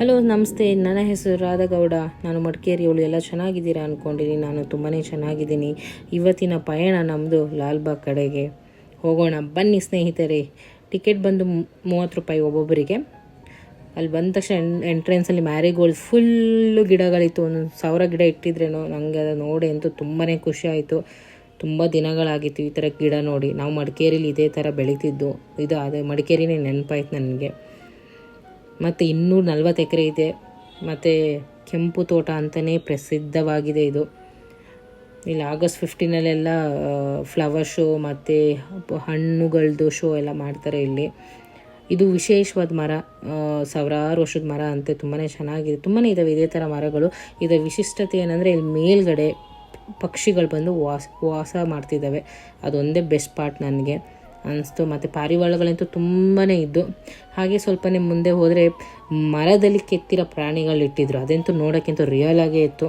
Hello ನಮಸ್ತೆ, ನನ್ನ ಹೆಸರು ರಾಧಗೌಡ. ನಾನು ಮಡಿಕೇರಿಯವಳು. ಎಲ್ಲ ಚೆನ್ನಾಗಿದ್ದೀರಾ ಅಂದ್ಕೊಂಡಿನಿ. ನಾನು ತುಂಬಾ ಚೆನ್ನಾಗಿದ್ದೀನಿ. ಇವತ್ತಿನ ಪಯಣ ನಮ್ಮದು ಲಾಲ್ಬಾಗ್ ಕಡೆಗೆ ಹೋಗೋಣ ಬನ್ನಿ ಸ್ನೇಹಿತರೆ. ಟಿಕೆಟ್ ಬಂದು 30 ರೂಪಾಯಿ ಒಬ್ಬೊಬ್ಬರಿಗೆ. ಅಲ್ಲಿ ಬಂದ ತಕ್ಷಣ ಎಂಟ್ರೆನ್ಸಲ್ಲಿ ಮ್ಯಾರಿಗೋಲ್ಡ್ ಫುಲ್ಲು ಗಿಡಗಳಿತ್ತು. 1000 ಗಿಡ ಇಟ್ಟಿದ್ರೇನೋ. ನನಗೆ ಅದು ನೋಡಿ ಅಂತೂ ತುಂಬಾ ಖುಷಿ ಆಯಿತು. ತುಂಬ ದಿನಗಳಾಗಿತ್ತು ಈ ಥರ ಗಿಡ ನೋಡಿ. ನಾವು ಮಡಿಕೇರಿಲಿ ಇದೇ ಥರ ಬೆಳೀತಿದ್ದು. ಅದೇ ಮಡಿಕೇರಿನೇ ನೆನಪಾಯ್ತು ನನಗೆ. ಮತ್ತು 240 ಎಕರೆ ಇದೆ. ಮತ್ತು ಕೆಂಪು ತೋಟ ಅಂತಲೇ ಪ್ರಸಿದ್ಧವಾಗಿದೆ ಇದು. ಇಲ್ಲಿ August 15 ಫ್ಲವರ್ ಶೋ ಮತ್ತು ಹಣ್ಣುಗಳದ್ದು ಶೋ ಎಲ್ಲ ಮಾಡ್ತಾರೆ ಇಲ್ಲಿ. ಇದು ವಿಶೇಷವಾದ ಮರ, ಸಾವಿರಾರು ವರ್ಷದ ಮರ ಅಂತೆ. ತುಂಬಾ ಚೆನ್ನಾಗಿದೆ. ತುಂಬಾ ಇದ್ದಾವೆ ಇದೇ ಥರ ಮರಗಳು. ಇದರ ವಿಶಿಷ್ಟತೆ ಏನಂದರೆ ಇಲ್ಲಿ ಮೇಲ್ಗಡೆ ಪಕ್ಷಿಗಳು ಬಂದು ವಾಸ ಮಾಡ್ತಿದ್ದಾವೆ. ಅದೊಂದೇ ಬೆಸ್ಟ್ ಪಾರ್ಟ್ ನನಗೆ ಅನಿಸ್ತು. ಮತ್ತು ಪಾರಿವಾಳಗಳಂತೂ ತುಂಬಾ ಇದ್ದು. ಹಾಗೆ ಸ್ವಲ್ಪನೇ ಮುಂದೆ ಹೋದರೆ ಮರದಲ್ಲಿ ಕೆತ್ತಿರೋ ಪ್ರಾಣಿಗಳಿಟ್ಟಿದ್ರು. ಅದಂತೂ ನೋಡೋಕ್ಕಿಂತ ರಿಯಲ್ ಆಗೇ ಇತ್ತು.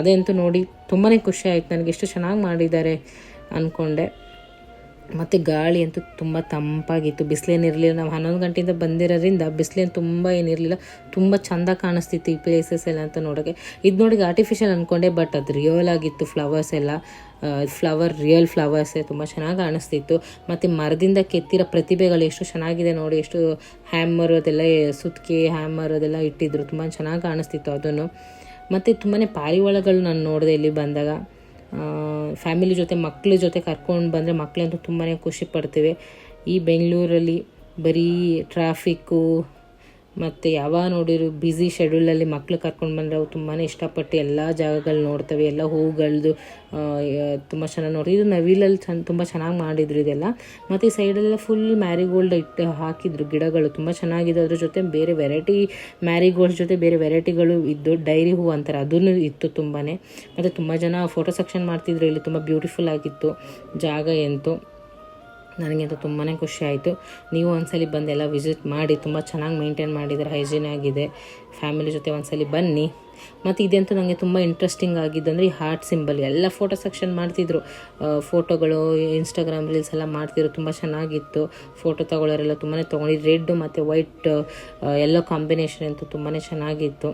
ಅದಂತೂ ನೋಡಿ ತುಂಬಾ ಖುಷಿ ಆಯಿತು ನನಗೆ. ಎಷ್ಟು ಚೆನ್ನಾಗಿ ಮಾಡಿದ್ದಾರೆ ಅಂದ್ಕೊಂಡೆ. ಮತ್ತು ಗಾಳಿ ಅಂತೂ ತುಂಬ ತಂಪಾಗಿತ್ತು. ಬಿಸಿಲೇನಿರಲಿಲ್ಲ. ನಾವು 11 ಗಂಟೆಯಿಂದ ಬಂದಿರೋದ್ರಿಂದ ಬಿಸಿಲೇನು ತುಂಬ ಏನಿರಲಿಲ್ಲ. ತುಂಬ ಚೆಂದ ಕಾಣಿಸ್ತಿತ್ತು ಈ ಪ್ಲೇಸಸ್ ಎಲ್ಲ ಅಂತ ನೋಡೋಕ್ಕೆ. ಇದು ನೋಡಿ ಆರ್ಟಿಫಿಷಿಯಲ್ ಅಂದ್ಕೊಂಡೆ, ಬಟ್ ಅದು ರಿಯಲ್ ಆಗಿತ್ತು. ಫ್ಲವರ್ಸ್ ಎಲ್ಲ ರಿಯಲ್ ಫ್ಲವರ್ಸೇ. ತುಂಬ ಚೆನ್ನಾಗಿ ಕಾಣಿಸ್ತಿತ್ತು. ಮತ್ತು ಮರದಿಂದ ಕೆತ್ತಿರೋ ಪ್ರತಿಭೆಗಳು ಎಷ್ಟು ಚೆನ್ನಾಗಿದೆ ನೋಡಿ. ಎಷ್ಟು ಹ್ಯಾಮರ್ ಅದೆಲ್ಲ, ಸುತ್ತಿಗೆ ಹ್ಯಾಮರ್ ಅದೆಲ್ಲ ಇಟ್ಟಿದ್ರು. ತುಂಬ ಚೆನ್ನಾಗಿ ಕಾಣಿಸ್ತಿತ್ತು ಅದನ್ನು. ಮತ್ತು ತುಂಬಾ ಪಾರಿವಾಳಗಳು ನಾನು ನೋಡಿದೆ ಇಲ್ಲಿ ಬಂದಾಗ. ಫ್ಯಾಮಿಲಿ ಜೊತೆ ಮಕ್ಕಳ ಜೊತೆ ಕರ್ಕೊಂಡು ಬಂದರೆ ಮಕ್ಕಳಂತೂ ತುಂಬಾ ಖುಷಿ ಪಡ್ತೀವಿ. ಈ ಬೆಂಗಳೂರಲ್ಲಿ ಬರೀ ಟ್ರಾಫಿಕ್ಕು ಮತ್ತು ಯಾವಾಗ ನೋಡಿದ್ರು ಬ್ಯುಸಿ ಶೆಡ್ಯೂಲಲ್ಲಿ ಮಕ್ಕಳು ಕರ್ಕೊಂಡು ಬಂದರೆ ಅವು ತುಂಬಾ ಇಷ್ಟಪಟ್ಟು ಎಲ್ಲ ಜಾಗಗಳು ನೋಡ್ತವೆ. ಎಲ್ಲ ಹೂಗಳದ್ದು ತುಂಬ ಚೆನ್ನಾಗಿ ನೋಡಿ. ಇದು ನವಿಲಲ್ಲಿ ತುಂಬ ಚೆನ್ನಾಗಿ ಮಾಡಿದ್ರು ಇದೆಲ್ಲ. ಮತ್ತು ಈ ಸೈಡೆಲ್ಲ ಫುಲ್ ಮ್ಯಾರಿಗೋಲ್ಡ್ ಹಾಕಿದ್ರು ಗಿಡಗಳು. ತುಂಬ ಚೆನ್ನಾಗಿದೆ. ಅದ್ರ ಜೊತೆ ಬೇರೆ ವೆರೈಟಿ ಮ್ಯಾರಿಗೋಲ್ಡ್ ಜೊತೆ ಬೇರೆ ವೆರೈಟಿಗಳು ಇದ್ದು. ಡೈರಿ ಹೂ ಅಂತಾರೆ, ಅದನ್ನು ಇತ್ತು ತುಂಬಾ. ಮತ್ತು ತುಂಬ ಜನ ಫೋಟೋ ಸೆಕ್ಷನ್ ಮಾಡ್ತಿದ್ರು ಇಲ್ಲಿ. ತುಂಬ ಬ್ಯೂಟಿಫುಲ್ ಆಗಿತ್ತು ಜಾಗ ಎಂತೂ. ನನಗಂತೂ ತುಂಬಾ ಖುಷಿ ಆಯಿತು. ನೀವು ಒಂದ್ಸಲಿ ಬಂದು ಎಲ್ಲ ವಿಸಿಟ್ ಮಾಡಿ. ತುಂಬ ಚೆನ್ನಾಗಿ ಮೇಂಟೈನ್ ಮಾಡಿದ್ದಾರೆ, ಹೈಜೀನ್ ಆಗಿದೆ. ಫ್ಯಾಮಿಲಿ ಜೊತೆ ಒಂದ್ಸಲಿ ಬನ್ನಿ. ಮತ್ತು ಇದಂತೂ ನನಗೆ ತುಂಬ ಇಂಟ್ರೆಸ್ಟಿಂಗ್ ಆಗಿದ್ದು ಈ ಹಾರ್ಟ್ ಸಿಂಬಲ್ ಎಲ್ಲ ಫೋಟೋ ಸೆಕ್ಷನ್ ಮಾಡ್ತಿದ್ರು. ಫೋಟೋಗಳು ಇನ್ಸ್ಟಾಗ್ರಾಮ್ ರೀಲ್ಸ್ ಎಲ್ಲ ಮಾಡ್ತಿದ್ರು. ತುಂಬ ಚೆನ್ನಾಗಿತ್ತು. ಫೋಟೋ ತಗೊಳ್ಳೋರೆಲ್ಲ ತುಂಬಾ ತೊಗೊಂಡಿದ್ದು. ರೆಡ್ ಮತ್ತು ವೈಟ್ ಎಲ್ಲೋ ಕಾಂಬಿನೇಷನ್ ಅಂತೂ ತುಂಬಾ ಚೆನ್ನಾಗಿತ್ತು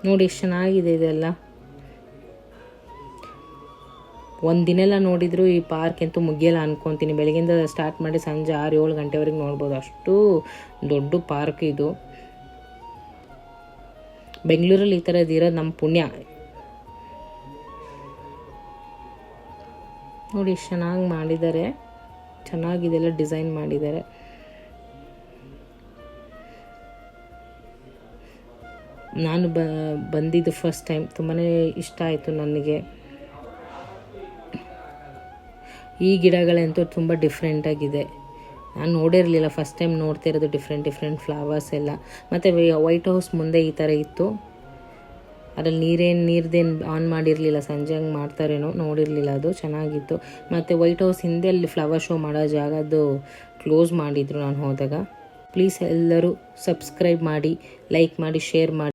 ನೋಡಿ. ಎಷ್ಟು ಚೆನ್ನಾಗಿದೆ ಇದೆಲ್ಲ. ಒಂದಿನೆಲ್ಲ ನೋಡಿದ್ರು ಈ ಪಾರ್ಕ್ ಅಂತೂ ಮುಗಿಯಲ್ಲ ಅನ್ಕೊತೀನಿ. ಬೆಳಗ್ಗಿಂದ ಸ್ಟಾರ್ಟ್ ಮಾಡಿ ಸಂಜೆ 6-7 ಗಂಟೆವರೆಗೆ ನೋಡ್ಬೋದು. ಅಷ್ಟು ದೊಡ್ಡ ಪಾರ್ಕ್ ಇದು. ಬೆಂಗಳೂರಲ್ಲಿ ಈ ಥರದ್ದು ಇರೋದು ನಮ್ಮ ಪುಣ್ಯ ನೋಡಿ. ಎಷ್ಟು ಚೆನ್ನಾಗಿ ಮಾಡಿದ್ದಾರೆ. ಚೆನ್ನಾಗಿದೆಲ್ಲ ಡಿಸೈನ್ ಮಾಡಿದ್ದಾರೆ. ನಾನು ಬಂದಿದ್ದು ಫಸ್ಟ್ ಟೈಮ್. ತುಂಬಾ ಇಷ್ಟ ಆಯಿತು ನನಗೆ. ಈ ಗಿಡಗಳಂತೂ ತುಂಬ ಡಿಫ್ರೆಂಟಾಗಿದೆ. ನಾನು ನೋಡಿರಲಿಲ್ಲ, ಫಸ್ಟ್ ಟೈಮ್ ನೋಡ್ತಾ ಇರೋದು. ಡಿಫ್ರೆಂಟ್ ಫ್ಲವರ್ಸ್ ಎಲ್ಲ. ಮತ್ತು ವೈಟ್ ಹೌಸ್ ಮುಂದೆ ಈ ಥರ ಇತ್ತು. ಅದರಲ್ಲಿ ನೀರ್ದೇನು ಆನ್ ಮಾಡಿರಲಿಲ್ಲ. ಸಂಜೆ ಹಂಗೆ ಮಾಡ್ತಾರೇನೋ, ನೋಡಿರಲಿಲ್ಲ. ಅದು ಚೆನ್ನಾಗಿತ್ತು. ಮತ್ತು ವೈಟ್ ಹೌಸ್ ಹಿಂದೆ ಅಲ್ಲಿ ಫ್ಲವರ್ ಶೋ ಮಾಡೋ ಜಾಗದ್ದು ಕ್ಲೋಸ್ ಮಾಡಿದರು ನಾನು ಹೋದಾಗ. ಪ್ಲೀಸ್ ಎಲ್ಲರೂ ಸಬ್ಸ್ಕ್ರೈಬ್ ಮಾಡಿ, ಲೈಕ್ ಮಾಡಿ, ಶೇರ್ ಮಾಡಿ.